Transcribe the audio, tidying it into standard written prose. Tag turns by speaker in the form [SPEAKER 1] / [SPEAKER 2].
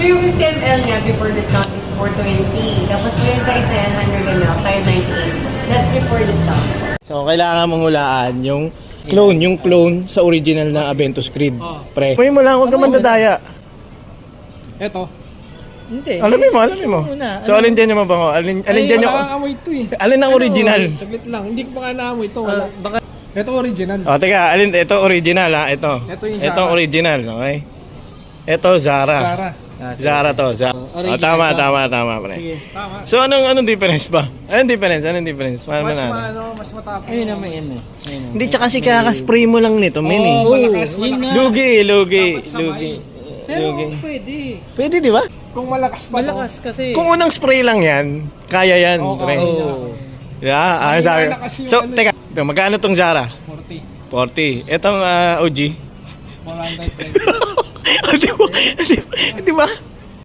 [SPEAKER 1] yung 50 ml niya before discount is 420. Tapos po yung size na yan, 100 ml, 598. That's before discount.
[SPEAKER 2] So, kailangan mong hulaan yung clone sa original na Aventus Creed. Pre. Kunin mo lang, huwag ka mandadaya.
[SPEAKER 3] Eto.
[SPEAKER 4] Hindi.
[SPEAKER 2] Alamin mo. So, alin dyan yung mabango? Alin dyan yung...
[SPEAKER 3] Nakakamoy ito eh.
[SPEAKER 2] Alin ang original?
[SPEAKER 3] Saglit lang. Hindi ko pa nga naamoy ito. Wala.
[SPEAKER 4] Baka
[SPEAKER 3] Ito original.
[SPEAKER 2] O, teka, alin? Ito original ha, ito.
[SPEAKER 3] Ito yung
[SPEAKER 2] Ito
[SPEAKER 3] Zara.
[SPEAKER 2] original, okay? Ito, Zara.
[SPEAKER 3] Zara.
[SPEAKER 2] Zara to, Zara.
[SPEAKER 4] Original
[SPEAKER 2] Tama,
[SPEAKER 4] to.
[SPEAKER 2] tama, pre.
[SPEAKER 3] Sige. Tama.
[SPEAKER 2] So, anong difference ba? Anong difference? Paano
[SPEAKER 3] Mas
[SPEAKER 2] na?
[SPEAKER 3] mas matapang.
[SPEAKER 4] ayun naman yan eh. Ayun na.
[SPEAKER 2] Hindi, tsaka si kakaspray mo lang nito, men eh.
[SPEAKER 3] Oo, malakas.
[SPEAKER 4] yun nga.
[SPEAKER 2] Lugi.
[SPEAKER 3] Dapat sabay.
[SPEAKER 4] Pero
[SPEAKER 2] Lugi.
[SPEAKER 4] pwede.
[SPEAKER 2] Pwede, di ba?
[SPEAKER 3] Kung malakas pa
[SPEAKER 4] Malakas kasi.
[SPEAKER 2] Kung unang spray lang yan, kaya yan,
[SPEAKER 3] Oo,
[SPEAKER 2] pre.
[SPEAKER 3] kaya.
[SPEAKER 4] Oo.
[SPEAKER 2] Yeah, ano
[SPEAKER 3] Hindi
[SPEAKER 2] sabi?
[SPEAKER 3] malakas yung
[SPEAKER 2] So,
[SPEAKER 3] ano.
[SPEAKER 2] teka, ito, magkano tong Zara?
[SPEAKER 3] 40.
[SPEAKER 2] 40. Itong OG?
[SPEAKER 3] 420.
[SPEAKER 2] Di ba?